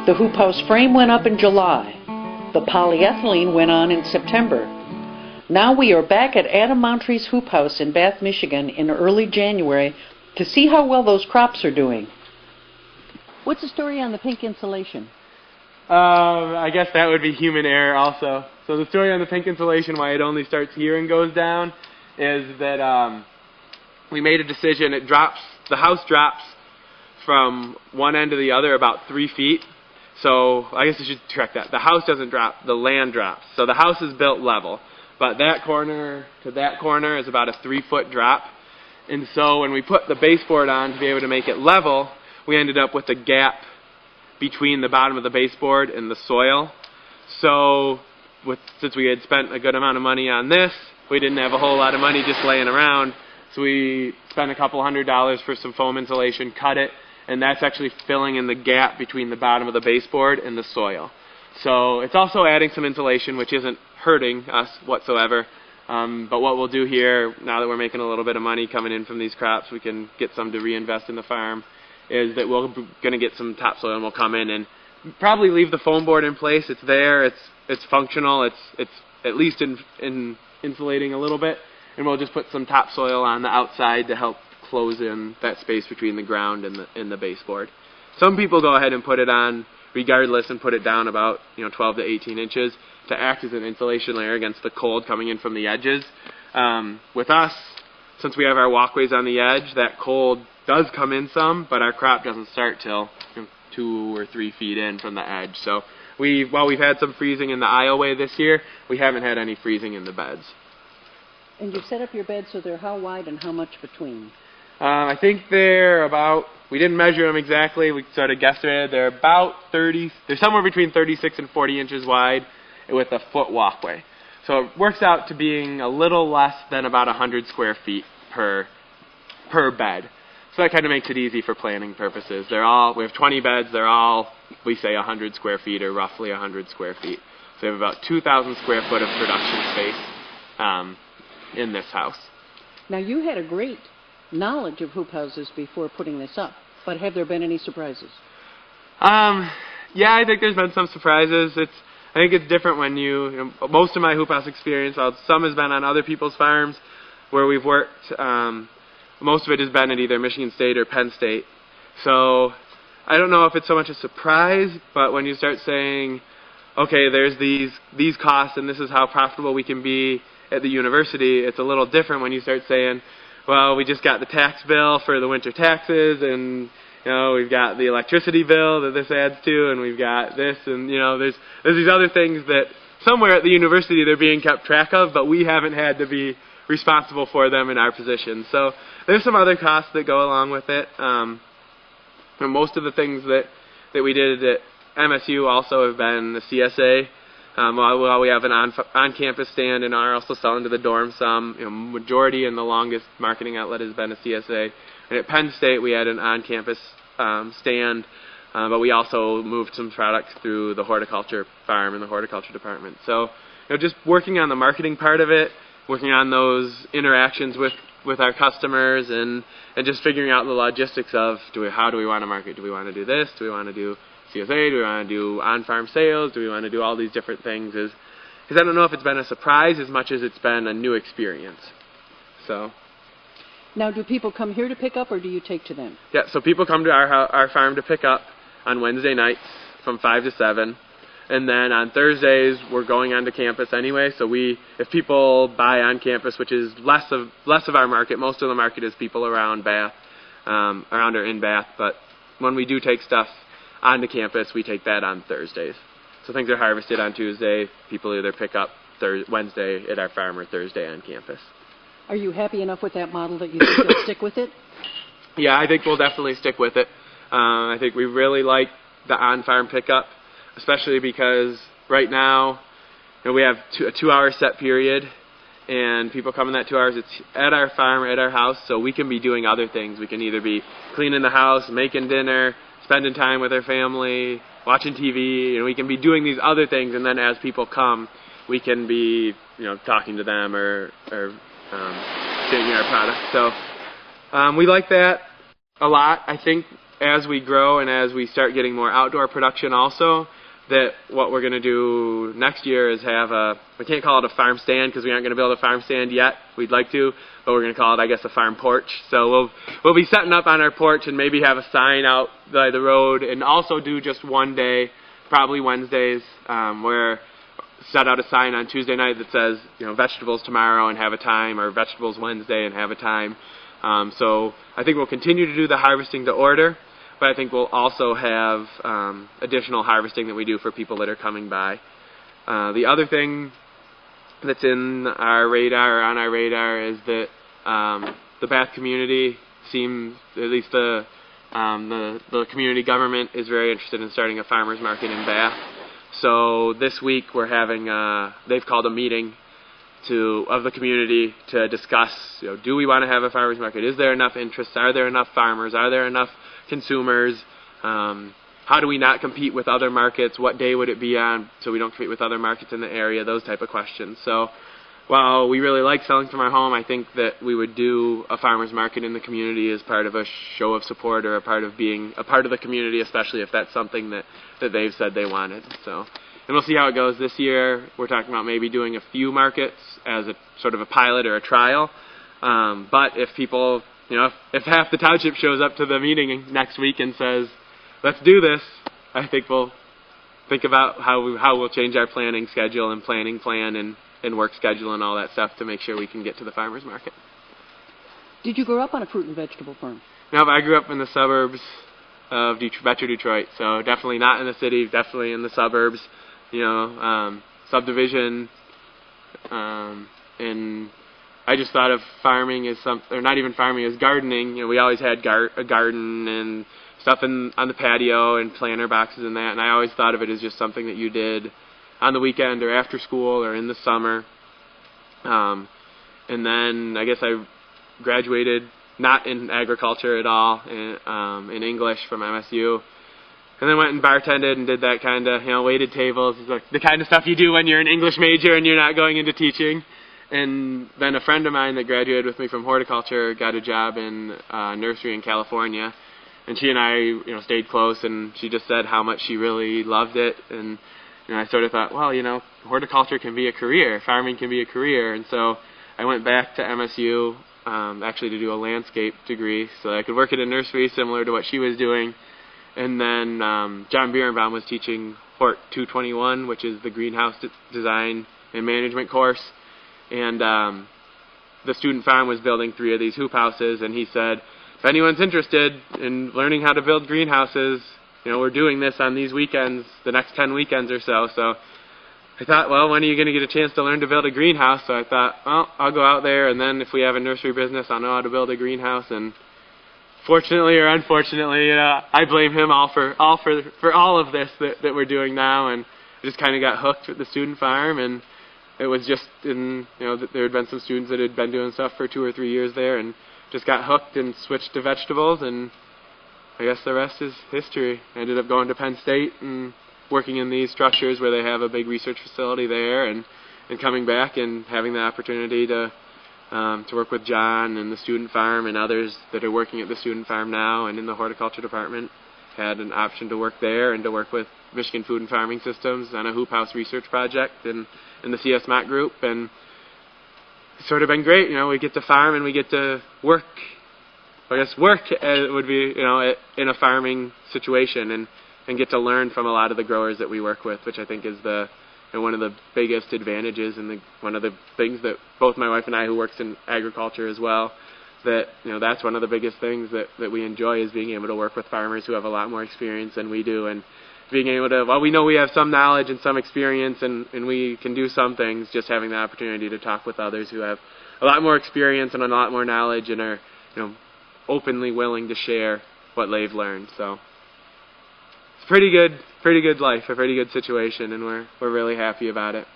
The Hoophouse frame went up in July. The polyethylene went on in September. Now we are back at Adam Montri's Hoophouse in Bath, Michigan in early January to see how well those crops are doing. What's the story on the pink insulation? I guess that would be human error also. So the story on the pink insulation, why it only starts here and goes down, is that we made a decision. The house drops from one end to the other about 3 feet. So I guess I should correct that. The house doesn't drop, the land drops. So the house is built level, but that corner to that corner is about a 3-foot drop. And so when we put the baseboard on to be able to make it level, we ended up with a gap between the bottom of the baseboard and the soil. So since we had spent a good amount of money on this, we didn't have a whole lot of money just laying around. So we spent a couple $100 for some foam insulation, cut it, and that's actually filling in the gap between the bottom of the baseboard and the soil. So it's also adding some insulation, which isn't hurting us whatsoever. But what we'll do here, now that we're making a little bit of money coming in from these crops, we can get some to reinvest in the farm, is that we're going to get some topsoil, and we'll come in and probably leave the foam board in place. It's there, it's functional, it's at least insulating a little bit, and we'll just put some topsoil on the outside to help close in that space between the ground and the baseboard. Some people go ahead and put it on regardless and put it down about 12 to 18 inches to act as an insulation layer against the cold coming in from the edges. With us, since we have our walkways on the edge, that cold does come in some, but our crop doesn't start till 2 or 3 feet in from the edge. So while we've had some freezing in the aisleway this year, we haven't had any freezing in the beds. And you set up your beds so they're how wide and how much between? I think they're about, we didn't measure them exactly, we sort of guesstimated, they're about 30, they're somewhere between 36 and 40 inches wide with a foot walkway. So it works out to being a little less than about 100 square feet per bed. So that kind of makes it easy for planning purposes. We have 20 beds, they're all, we say 100 square feet or roughly 100 square feet. So we have about 2,000 square foot of production space in this house. Now you had a great knowledge of hoop houses before putting this up, but have there been any surprises? Yeah, I think there's been some surprises. I think it's different when most of my hoop house experience, some has been on other people's farms where we've worked. Most of it has been at either Michigan State or Penn State. So I don't know if it's so much a surprise, but when you start saying, okay, there's these costs and this is how profitable we can be at the university, it's a little different when you start saying, well, we just got the tax bill for the winter taxes, and we've got the electricity bill that this adds to, and we've got this, and there's these other things that somewhere at the university they're being kept track of, but we haven't had to be responsible for them in our position. So there's some other costs that go along with it. And most of the things that we did at MSU also have been the CSA. While we have an on-campus stand and are also selling to the dorm some, majority and the longest marketing outlet has been a CSA. And at Penn State we had an on-campus stand, but we also moved some products through the horticulture farm and the horticulture department. So just working on the marketing part of it, working on those interactions with our customers, and just figuring out the logistics of how do we want to market? Do we want to do this? Do we want to do CSA? Do we want to do on-farm sales? Do we want to do all these different things? Because I don't know if it's been a surprise as much as it's been a new experience. So. Now, do people come here to pick up, or do you take to them? Yeah, so people come to our farm to pick up on Wednesday nights from 5 to 7. And then on Thursdays, we're going onto campus anyway. So if people buy on campus, which is less of our market, most of the market is people around Bath, around or in Bath. But when we do take stuff onto campus, we take that on Thursdays. So things are harvested on Tuesday. People either pick up Wednesday at our farm or Thursday on campus. Are you happy enough with that model that you think you'll stick with it? Yeah, I think we'll definitely stick with it. I think we really like the on-farm pickup, especially because right now we have a 2-hour set period, and people come in that 2 hours. It's at our farm or at our house, so we can be doing other things. We can either be cleaning the house, making dinner, spending time with our family, watching TV, and we can be doing these other things, and then as people come, we can be talking to them or changing our product. So we like that a lot. I think as we grow and as we start getting more outdoor production also, that what we're going to do next year is have we can't call it a farm stand because we aren't going to build a farm stand yet. We'd like to, but we're going to call it, I guess, a farm porch. So we'll be setting up on our porch and maybe have a sign out by the road, and also do just one day, probably Wednesdays, where set out a sign on Tuesday night that says, vegetables tomorrow and have a time, or vegetables Wednesday and have a time. So I think we'll continue to do the harvesting to order, but I think we'll also have additional harvesting that we do for people that are coming by. The other thing that's on our radar is that the Bath community seems, at least the community government is very interested in starting a farmers market in Bath. So this week we're having, they've called a meeting of the community to discuss, do we want to have a farmers market? Is there enough interest? Are there enough farmers? Are there enough consumers? How do we not compete with other markets? What day would it be on so we don't compete with other markets in the area? Those type of questions. So while we really like selling from our home, I think that we would do a farmers market in the community as part of a show of support, or a part of being a part of the community, especially if that's something that they've said they wanted. So, and we'll see how it goes this year. We're talking about maybe doing a few markets as a sort of a pilot or a trial. But if people, if half the township shows up to the meeting next week and says, let's do this, I think we'll think about how we'll change our planning schedule and planning plan and work schedule and all that stuff to make sure we can get to the farmers market. Did you grow up on a fruit and vegetable farm? No, but I grew up in the suburbs of Metro Detroit, so definitely not in the city, definitely in the suburbs. Subdivision, and I just thought of farming as or not even farming, as gardening. We always had a garden and stuff on the patio and planter boxes and that, and I always thought of it as just something that you did on the weekend or after school or in the summer. And then I guess I graduated not in agriculture at all, in English from MSU. And then went and bartended and did that kind of, waited tables, the kind of stuff you do when you're an English major and you're not going into teaching. And then a friend of mine that graduated with me from horticulture got a job in a nursery in California. And she and I, stayed close, and she just said how much she really loved it. And I sort of thought, well, horticulture can be a career, farming can be a career. And so I went back to MSU, actually to do a landscape degree, so that I could work at a nursery similar to what she was doing. And then John Bierenbaum was teaching Hort 221, which is the greenhouse design and management course. And the student farm was building 3 of these hoop houses, and he said, if anyone's interested in learning how to build greenhouses, we're doing this on these weekends, the next 10 weekends or so. So I thought, well, when are you going to get a chance to learn to build a greenhouse? So I thought, well, I'll go out there, and then if we have a nursery business, I'll know how to build a greenhouse. And fortunately or unfortunately, I blame him for all of this that we're doing now. And I just kind of got hooked with the student farm, and it was just there had been some students that had been doing stuff for 2 or 3 years there, and just got hooked and switched to vegetables, and I guess the rest is history. I ended up going to Penn State and working in these structures where they have a big research facility there, and coming back and having the opportunity to work with John and the student farm and others that are working at the student farm now and in the horticulture department. Had an option to work there and to work with Michigan Food and Farming Systems on a Hoophouse research project and in the CSMAC group, and it's sort of been great. We get to farm and we get to work. I guess work would be, in a farming situation, and get to learn from a lot of the growers that we work with, which I think is one of the biggest advantages, and one of the things that both my wife and I, who works in agriculture as well, that that's one of the biggest things that we enjoy, is being able to work with farmers who have a lot more experience than we do, and being able to, we know we have some knowledge and some experience and we can do some things, just having the opportunity to talk with others who have a lot more experience and a lot more knowledge and are openly willing to share what they've learned. So it's pretty good life, a pretty good situation, and we're really happy about it.